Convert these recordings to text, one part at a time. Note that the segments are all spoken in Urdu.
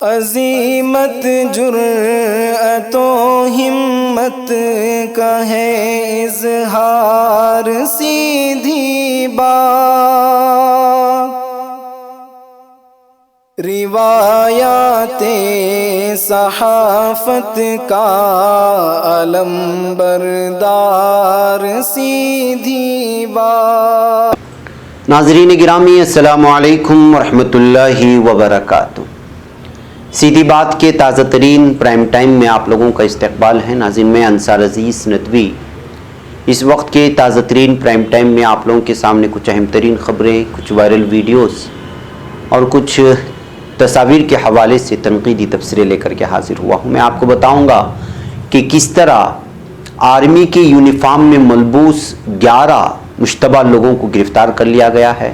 عظیمت جرأت و ہمت کا ہے اظہار، سیدھی بات روایات صحافت کا علم بردار، سیدھی بات۔ ناظرین گرامی، السلام علیکم ورحمۃ اللہ وبرکاتہ۔ سیدھی بات کے تازہ ترین پرائم ٹائم میں آپ لوگوں کا استقبال ہے۔ ناظرین، میں انصار عزیز ندوی اس وقت کے تازہ ترین پرائم ٹائم میں آپ لوگوں کے سامنے کچھ اہم ترین خبریں، کچھ وائرل ویڈیوز اور کچھ تصاویر کے حوالے سے تنقیدی تبصرے لے کر کے حاضر ہوا ہوں۔ میں آپ کو بتاؤں گا کہ کس طرح آرمی کی یونیفارم میں ملبوس 11 مشتبہ لوگوں کو گرفتار کر لیا گیا ہے۔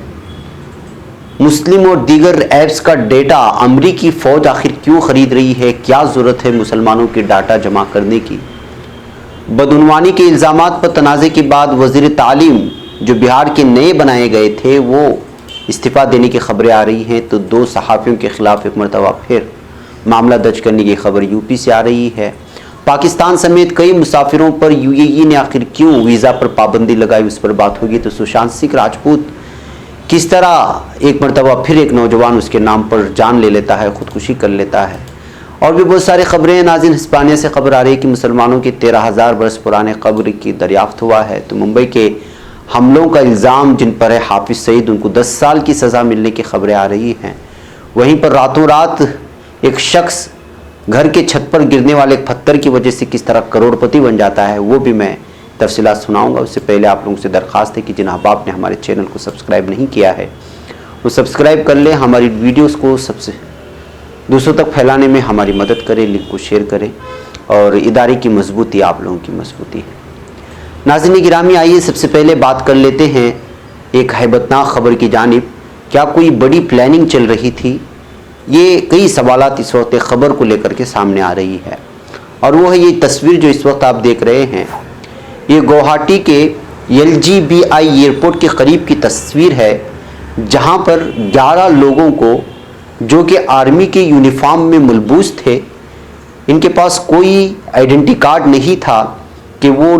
مسلم اور دیگر ایپس کا ڈیٹا امریکی فوج آخر کیوں خرید رہی ہے، کیا ضرورت ہے مسلمانوں کے ڈاٹا جمع کرنے کی۔ بدعنوانی کے الزامات پر تنازع کے بعد وزیر تعلیم جو بہار کے نئے بنائے گئے تھے وہ استعفیٰ دینے کی خبریں آ رہی ہیں، تو 2 صحافیوں کے خلاف ایک مرتبہ پھر معاملہ درج کرنے کی خبر یو پی سے آ رہی ہے۔ پاکستان سمیت کئی مسافروں پر یو اے ای نے آخر کیوں ویزا پر پابندی لگائی، اس پر بات ہوگی۔ تو سشانت سنگھ راجپوت کس طرح ایک مرتبہ پھر ایک نوجوان اس کے نام پر جان لے لیتا ہے، خودکشی کر لیتا ہے، اور بھی بہت ساری خبریں ہیں۔ ناظرین، ہسپانیہ سے خبر آ رہی ہے کہ مسلمانوں کے 13,000 برس پرانے قبر کی دریافت ہوا ہے۔ تو ممبئی کے حملوں کا الزام جن پر ہے حافظ سعید، ان کو 10 سال کی سزا ملنے کی خبریں آ رہی ہیں۔ وہیں پر راتوں رات ایک شخص گھر کے چھت پر گرنے والے ایک پتھر کی وجہ سے کس طرح کروڑ پتی بن جاتا ہے، وہ بھی میں تفصیلات سناؤں گا۔ اس سے پہلے آپ لوگوں سے درخواست ہے کہ جن احباب نے ہمارے چینل کو سبسکرائب نہیں کیا ہے وہ سبسکرائب کر لیں، ہماری ویڈیوز کو سب سے دوسروں تک پھیلانے میں ہماری مدد کریں، لنک کو شیئر کریں، اور ادارے کی مضبوطی آپ لوگوں کی مضبوطی ہے۔ ناظرین گرامی، آئیے سب سے پہلے بات کر لیتے ہیں ایک ہیبتناک خبر کی جانب۔ کیا کوئی بڑی پلاننگ چل رہی تھی؟ یہ کئی سوالات اس وقت خبر کو لے کر کے سامنے آ رہی ہے، اور وہ ہے یہ تصویر جو اس وقت آپ دیکھ رہے ہیں۔ یہ گوہاٹی کے LGBI ایئرپورٹ کے قریب کی تصویر ہے، جہاں پر 11 لوگوں کو جو کہ آرمی کے یونیفارم میں ملبوس تھے، ان کے پاس کوئی آئیڈینٹی کارڈ نہیں تھا کہ وہ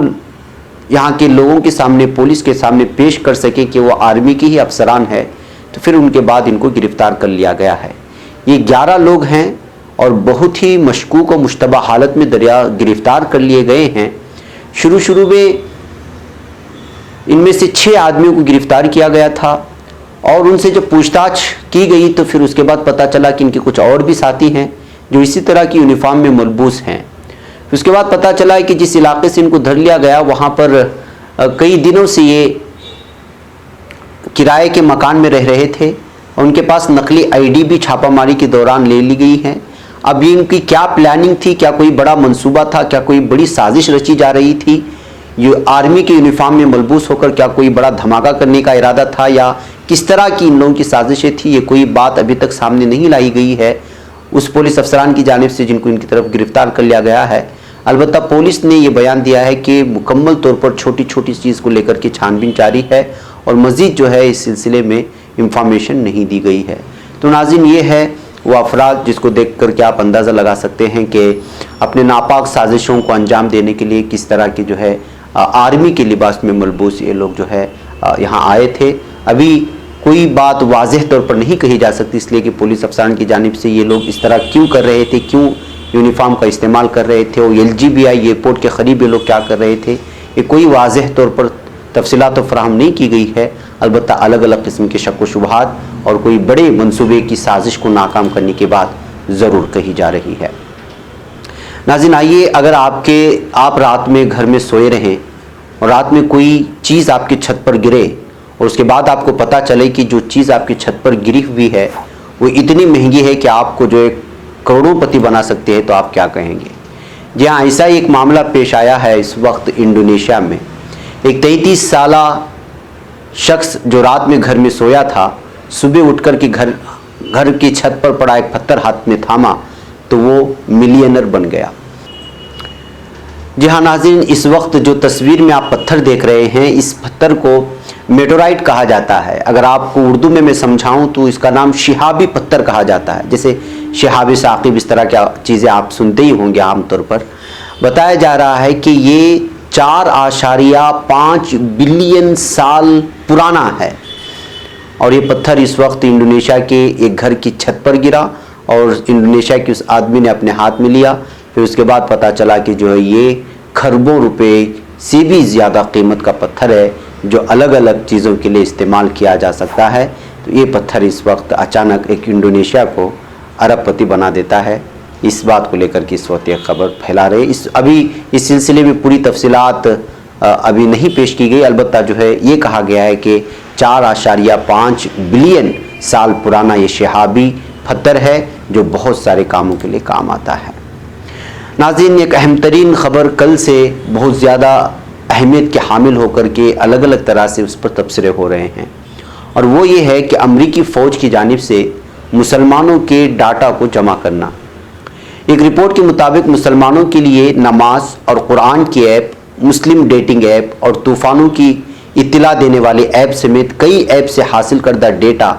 یہاں کے لوگوں کے سامنے، پولیس کے سامنے پیش کر سکیں کہ وہ آرمی کی ہی افسران ہے، تو پھر ان کے بعد ان کو گرفتار کر لیا گیا ہے۔ یہ 11 لوگ ہیں اور بہت ہی مشکوک و مشتبہ حالت میں گرفتار کر لیے گئے ہیں۔ شروع میں ان میں سے 6 آدمیوں کو گرفتار کیا گیا تھا، اور ان سے جب پوچھ تاچھ کی گئی تو پھر اس کے بعد پتہ چلا کہ ان کے کچھ اور بھی ساتھی ہیں جو اسی طرح کی یونیفارم میں ملبوس ہیں۔ اس کے بعد پتہ چلا کہ جس علاقے سے ان کو دھر لیا گیا وہاں پر کئی دنوں سے یہ کرائے کے مکان میں رہ رہے تھے، اور ان کے پاس نقلی ID بھی چھاپہ ماری کے دوران لے لی گئی ہے۔ اب یہ ان کی کیا پلاننگ تھی، کیا کوئی بڑا منصوبہ تھا، کیا کوئی بڑی سازش رچی جا رہی تھی، یہ آرمی کے یونیفارم میں ملبوس ہو کر کیا کوئی بڑا دھماکہ کرنے کا ارادہ تھا، یا کس طرح کی ان لوگوں کی سازشیں تھی، یہ کوئی بات ابھی تک سامنے نہیں لائی گئی ہے اس پولیس افسران کی جانب سے جن کو ان کی طرف گرفتار کر لیا گیا ہے۔ البتہ پولیس نے یہ بیان دیا ہے کہ مکمل طور پر چھوٹی چھوٹی چیز کو لے کر کے چھان بین جاری ہے، اور مزید جو ہے اس سلسلے میں انفارمیشن نہیں دی گئی ہے۔ تو ناظرین، یہ ہے وہ افراد جس کو دیکھ کر کے آپ اندازہ لگا سکتے ہیں کہ اپنے ناپاک سازشوں کو انجام دینے کے لیے کس طرح کی جو ہے آرمی کے لباس میں ملبوس یہ لوگ جو ہے یہاں آئے تھے۔ ابھی کوئی بات واضح طور پر نہیں کہی جا سکتی، اس لیے کہ پولیس افسران کی جانب سے یہ لوگ اس طرح کیوں کر رہے تھے، کیوں یونیفارم کا استعمال کر رہے تھے، اور LGBI ایئرپورٹ کے قریب یہ لوگ کیا کر رہے تھے، یہ کوئی واضح طور پر تفصیلات تو فراہم نہیں کی گئی ہے۔ البتہ الگ الگ قسم کے شک و شبہات اور کوئی بڑے منصوبے کی سازش کو ناکام کرنے کے بعد ضرور کہی جا رہی ہے۔ ناظرین، آئیے، اگر آپ رات میں گھر میں سوئے رہیں اور رات میں کوئی چیز آپ کی چھت پر گرے، اور اس کے بعد آپ کو پتہ چلے کہ جو چیز آپ کی چھت پر گری ہوئی ہے وہ اتنی مہنگی ہے کہ آپ کو جو ایک کروڑوں پتی بنا سکتے ہیں، تو آپ کیا کہیں گے؟ جی ہاں، ایسا ایک معاملہ پیش آیا ہے اس وقت انڈونیشیا میں۔ ایک 33 سالہ شخص جو رات میں گھر میں سویا تھا، صبح اٹھ کر کے گھر کی چھت پر پڑا ایک پتھر ہاتھ میں تھاما تو وہ ملینر بن گیا۔ جی ہاں ناظرین، اس وقت جو تصویر میں آپ پتھر دیکھ رہے ہیں، اس پتھر کو میٹورائٹ کہا جاتا ہے۔ اگر آپ کو اردو میں سمجھاؤں تو اس کا نام شہابی پتھر کہا جاتا ہے، جیسے شہاب ثاقب، اس طرح کی چیزیں آپ سنتے ہی ہوں گے عام طور پر۔ بتایا جا رہا ہے کہ یہ 4.5 بلین سال پرانا ہے، اور یہ پتھر اس وقت انڈونیشیا کے ایک گھر کی چھت پر گرا اور انڈونیشیا کے اس آدمی نے اپنے ہاتھ میں لیا۔ پھر اس کے بعد پتہ چلا کہ جو ہے یہ کھربوں روپے سے بھی زیادہ قیمت کا پتھر ہے، جو الگ الگ چیزوں کے لیے استعمال کیا جا سکتا ہے۔ تو یہ پتھر اس وقت اچانک ایک انڈونیشیا کو ارب پتی بنا دیتا ہے۔ اس بات کو لے کر کے اس وقت ایک خبر پھیلا رہے، ابھی اس سلسلے میں پوری تفصیلات ابھی نہیں پیش کی گئی، البتہ جو ہے یہ کہا گیا ہے کہ 4.5 بلین سال پرانا یہ شہابی پتھر ہے، جو بہت سارے کاموں کے لیے کام آتا ہے۔ ناظرین، ایک اہم ترین خبر کل سے بہت زیادہ اہمیت کے حامل ہو کر کے الگ الگ طرح سے اس پر تبصرے ہو رہے ہیں، اور وہ یہ ہے کہ امریکی فوج کی جانب سے مسلمانوں کے ڈاٹا کو جمع کرنا۔ ایک رپورٹ کے مطابق مسلمانوں کے لیے نماز اور قرآن کی ایپ، مسلم ڈیٹنگ ایپ اور طوفانوں کی اطلاع دینے والے ایپ سمیت کئی ایپ سے حاصل کردہ ڈیٹا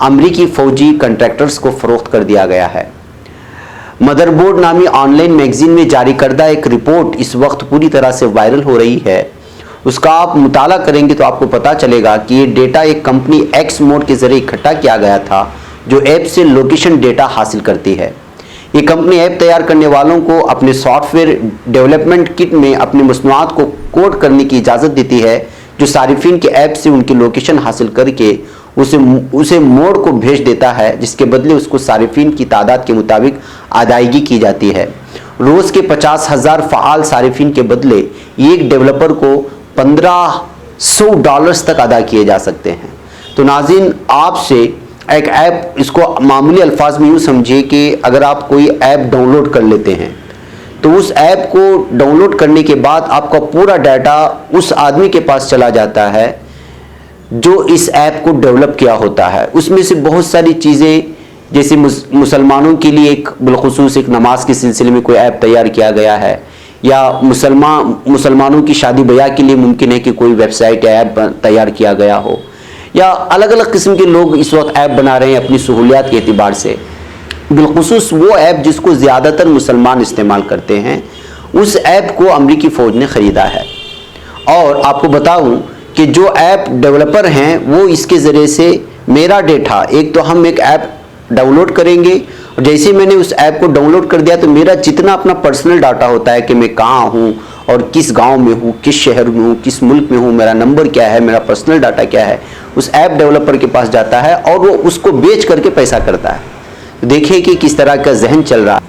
امریکی فوجی کنٹریکٹرز کو فروخت کر دیا گیا ہے۔ مدر بورڈ نامی آن لائن میگزین میں جاری کردہ ایک رپورٹ اس وقت پوری طرح سے وائرل ہو رہی ہے۔ اس کا آپ مطالعہ کریں گے تو آپ کو پتہ چلے گا کہ یہ ڈیٹا ایک کمپنی ایکس موڈ کے ذریعے اکٹھا کیا گیا تھا، جو ایپ سے لوکیشن ڈیٹا حاصل کرتی ہے۔ یہ کمپنی ایپ تیار کرنے والوں کو اپنے سافٹ ویئر ڈیولپمنٹ کٹ میں اپنی مصنوعات کو کوڈ کرنے کی اجازت دیتی ہے، جو صارفین کے ایپ سے ان کی لوکیشن حاصل کر کے اسے موڈ کو بھیج دیتا ہے، جس کے بدلے اس کو صارفین کی تعداد کے مطابق ادائیگی کی جاتی ہے۔ روز کے 50,000 فعال صارفین کے بدلے ایک ڈیولپر کو $1,500 تک ادا کیے جا سکتے ہیں۔ تو ناظرین، آپ سے ایک ایپ، اس کو معمولی الفاظ میں یوں سمجھے کہ اگر آپ کوئی ایپ ڈاؤن لوڈ کر لیتے ہیں تو اس ایپ کو ڈاؤن لوڈ کرنے کے بعد آپ کا پورا ڈیٹا اس آدمی کے پاس چلا جاتا ہے جو اس ایپ کو ڈیولپ کیا ہوتا ہے۔ اس میں سے بہت ساری چیزیں، جیسے مسلمانوں کے لیے ایک بالخصوص ایک نماز کے سلسلے میں کوئی ایپ تیار کیا گیا ہے، یا مسلمانوں کی شادی بیاہ کے لیے ممکن ہے کہ کوئی ویب سائٹ یا ایپ تیار کیا گیا ہو، یا الگ الگ قسم کے لوگ اس وقت ایپ بنا رہے ہیں اپنی سہولیات کے اعتبار سے۔ بالخصوص وہ ایپ جس کو زیادہ تر مسلمان استعمال کرتے ہیں، اس ایپ کو امریکی فوج نے خریدا ہے۔ اور آپ کو بتاؤں کہ جو ایپ ڈیولپر ہیں وہ اس کے ذریعے سے میرا ڈیٹا، ایک تو ہم ایک ایپ ڈاؤن لوڈ کریں گے، اور جیسے میں نے اس ایپ کو ڈاؤن لوڈ کر دیا تو میرا جتنا اپنا پرسنل ڈاٹا ہوتا ہے کہ میں کہاں ہوں اور کس گاؤں میں ہوں، کس شہر میں ہوں، کس ملک میں ہوں، میرا نمبر کیا ہے، میرا پرسنل ڈاٹا کیا ہے، اس ایپ ڈیولپر کے پاس جاتا ہے اور وہ اس کو بیچ کر کے پیسہ کرتا ہے۔ دیکھیں کہ کس طرح کا ذہن چل رہا ہے۔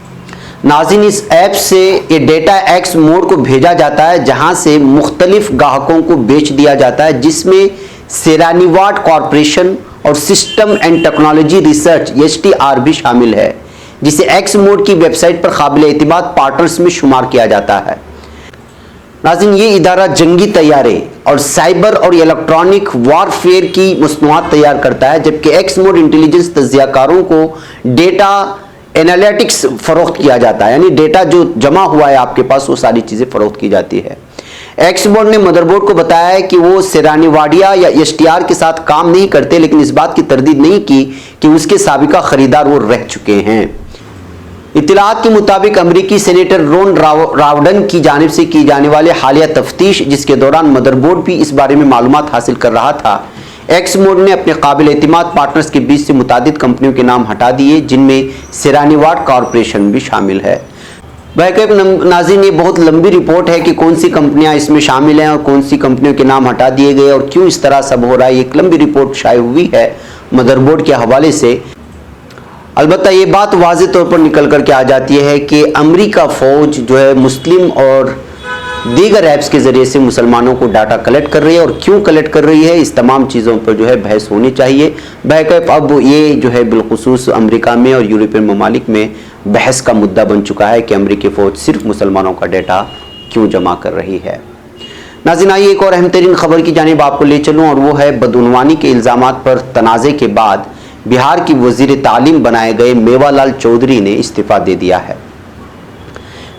ناظرین، اس ایپ سے یہ ڈیٹا ایکس موڈ کو بھیجا جاتا ہے، جہاں سے مختلف گاہکوں کو بیچ دیا جاتا ہے، جس میں سیرانیواٹ کارپوریشن اور system and technology research STR بھی شامل ہے، جسے ایکس موڈ کی ویب سائٹ پر قابل اعتماد پارٹنرز میں شمار کیا جاتا ہے۔ ناظرین، یہ ادارہ جنگی طیارے اور سائبر اور الیکٹرانک وارفیئر کی مصنوعات تیار کرتا ہے، جبکہ ایکس موڈ انٹیلیجنس تجزیہ کاروں کو ڈیٹا انالیٹکس فروخت کیا جاتا ہے، یعنی ڈیٹا جو جمع ہوا ہے آپ کے پاس وہ ساری چیزیں فروخت کی جاتی ہے۔ ایکس موڈ نے مدر بورڈ کو بتایا ہے کہ وہ سیرانیواڈیا یا STR کے ساتھ کام نہیں کرتے، لیکن اس بات کی تردید نہیں کی کہ اس کے سابقہ خریدار وہ رہ چکے ہیں۔ اطلاعات کے مطابق امریکی سینیٹر رون راوڈن کی جانب سے کی جانے والے حالیہ تفتیش، جس کے دوران مدر بورڈ بھی اس بارے میں معلومات حاصل کر رہا تھا، ایکس موڈ نے اپنے قابل اعتماد پارٹنرز کے بیچ سے متعدد کمپنیوں کے نام ہٹا دیے، جن میں سیرانیواٹ کارپوریشن بھی شامل ہے۔ ناظرین، یہ بہت لمبی رپورٹ ہے کہ کون سی کمپنیاں اس میں شامل ہیں اور کون سی کمپنیوں کے نام ہٹا دیے گئے اور کیوں اس طرح سب ہو رہا ہے۔ ایک لمبی رپورٹ شائع ہوئی ہے مدر بورڈ کے حوالے سے۔ البتہ یہ بات واضح طور پر نکل کر کے آ جاتی ہے کہ امریکہ فوج جو ہے مسلم اور دیگر ایپس کے ذریعے سے مسلمانوں کو ڈاٹا کلیکٹ کر رہی ہے، اور کیوں کلیکٹ کر رہی ہے، اس تمام چیزوں پر جو ہے بحث ہونی چاہیے۔ بہرکیف اب یہ جو ہے بالخصوص امریکہ میں اور یورپین ممالک میں بحث کا مدعا بن چکا ہے کہ امریکی فوج صرف مسلمانوں کا ڈیٹا کیوں جمع کر رہی ہے۔ ناظرین، آئیے ایک اور اہم ترین خبر کی جانب آپ کو لے چلوں، اور وہ ہے بدعنوانی کے الزامات پر تنازع کے بعد بہار کی وزیر تعلیم بنائے گئے میوا لال چودھری نے استعفیٰ دے دیا ہے۔